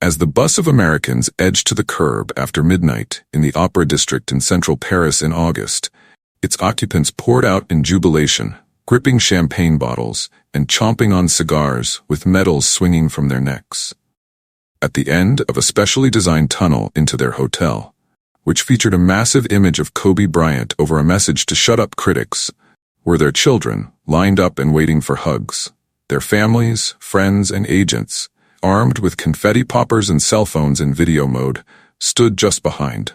As the bus of Americans edged to the curb after midnight in the Opera District in central Paris in August, its occupants poured out in jubilation, gripping champagne bottles and chomping on cigars with medals swinging from their necks. At the end of a specially designed tunnel into their hotel, which featured a massive image of Kobe Bryant over a message to shut up critics, were their children, lined up and waiting for hugs. Their families, friends, and agents, armed with confetti poppers and cell phones in video mode, stood just behind.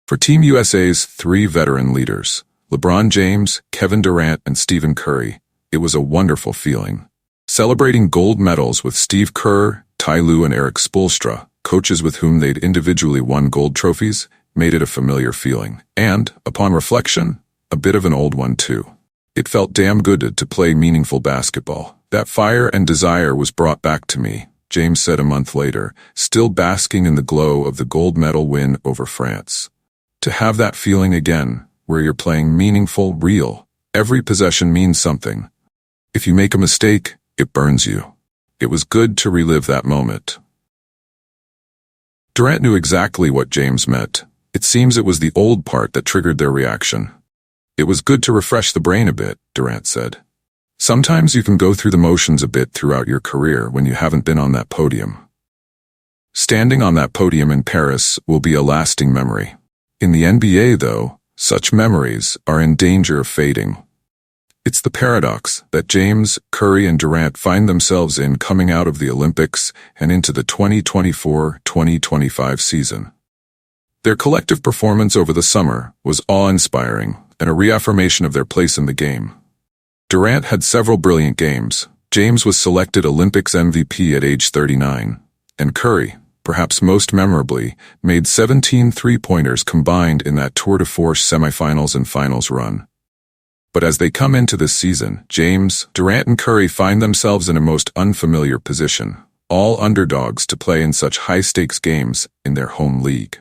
For Team USA's three veteran leaders, LeBron James, Kevin Durant, and Stephen Curry, it was a wonderful feeling. Celebrating gold medals with Steve Kerr, Ty Lue, and Eric Spoelstra, coaches with whom they'd individually won gold trophies, made it a familiar feeling. And, upon reflection, a bit of an old one too. It felt damn good to play meaningful basketball. That fire and desire was brought back to me, James said a month later, still basking in the glow of the gold medal win over France. To have that feeling again, where you're playing meaningful, real, every possession means something. If you make a mistake, it burns you. It was good to relive that moment. Durant knew exactly what James meant. It seems it was the old part that triggered their reaction. It was good to refresh the brain a bit, Durant said. Sometimes you can go through the motions a bit throughout your career when you haven't been on that podium. Standing on that podium in Paris will be a lasting memory. In the NBA, though, such memories are in danger of fading. It's the paradox that James, Curry, and Durant find themselves in coming out of the Olympics and into the 2024-2025 season. Their collective performance over the summer was awe-inspiring and a reaffirmation of their place in the game. Durant had several brilliant games. James was selected Olympics MVP at age 39, and Curry, perhaps most memorably, made 17 three-pointers combined in that Tour de Force semifinals and finals run. But as they come into this season, James, Durant, and Curry find themselves in a most unfamiliar position, all underdogs to play in such high-stakes games in their home league.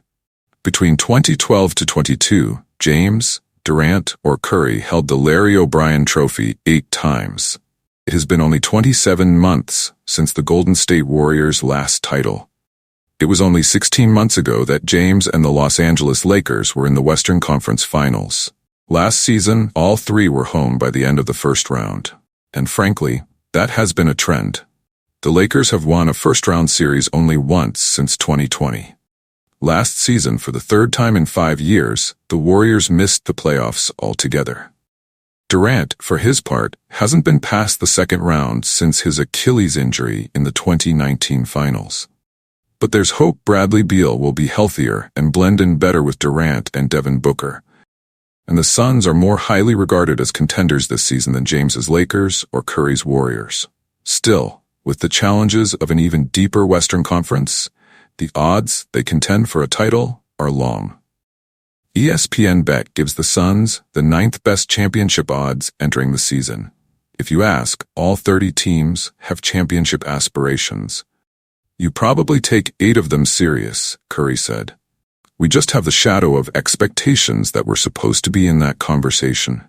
Between 2012 to 22, James, Durant, or Curry held the Larry O'Brien Trophy 8 times. It has been only 27 months since the Golden State Warriors' last title. It was only 16 months ago that James and the Los Angeles Lakers were in the Western Conference Finals. Last season, all three were home by the end of the first round. And frankly, that has been a trend. The Lakers have won a first-round series only once since 2020. Last season, for the third time in 5 years, the Warriors missed the playoffs altogether. Durant, for his part, hasn't been past the second round since his Achilles injury in the 2019 finals. But there's hope Bradley Beal will be healthier and blend in better with Durant and Devin Booker. And the Suns are more highly regarded as contenders this season than James's Lakers or Curry's Warriors. Still, with the challenges of an even deeper Western Conference, the odds they contend for a title are long. ESPN Bet gives the Suns the 9th best championship odds entering the season. If you ask, all 30 teams have championship aspirations. You probably take 8 of them serious, Curry said. We just have the shadow of expectations that we're supposed to be in that conversation.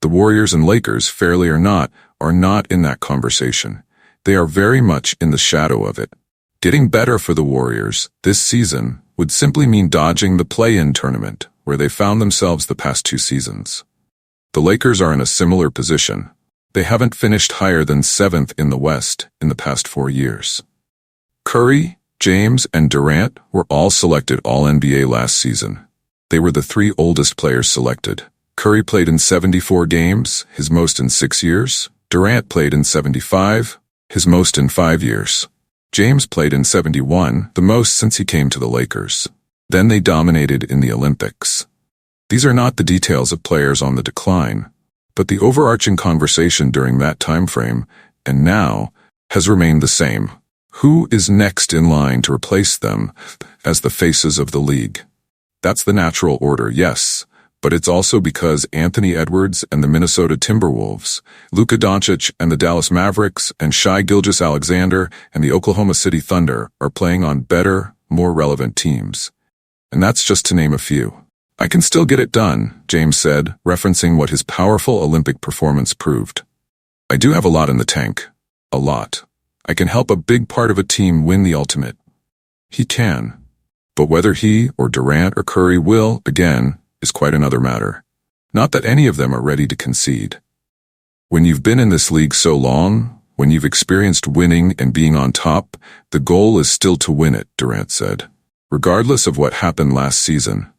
The Warriors and Lakers, fairly or not, are not in that conversation. They are very much in the shadow of it. Getting better for the Warriors this season would simply mean dodging the play-in tournament, where they found themselves the past 2 seasons. The Lakers are in a similar position. They haven't finished higher than 7th in the West in the past 4 years. Curry, James, and Durant were all selected All-NBA last season. They were the 3 oldest players selected. Curry played in 74 games, his most in 6 years. Durant played in 75, his most in 5 years. James played in 71, the most since he came to the Lakers. Then they dominated in the Olympics. These are not the details of players on the decline, but the overarching conversation during that time frame, and now, has remained the same. Who is next in line to replace them as the faces of the league? That's the natural order, yes, but it's also because Anthony Edwards and the Minnesota Timberwolves, Luka Doncic and the Dallas Mavericks, and Shai Gilgeous-Alexander and the Oklahoma City Thunder are playing on better, more relevant teams. And that's just to name a few. I can still get it done, James said, referencing what his powerful Olympic performance proved. I do have a lot in the tank. A lot. I can help a big part of a team win the ultimate. He can. But whether he or Durant or Curry will, again, is quite another matter. Not that any of them are ready to concede. When you've been in this league so long, when you've experienced winning and being on top, the goal is still to win it, Durant said. Regardless of what happened last season,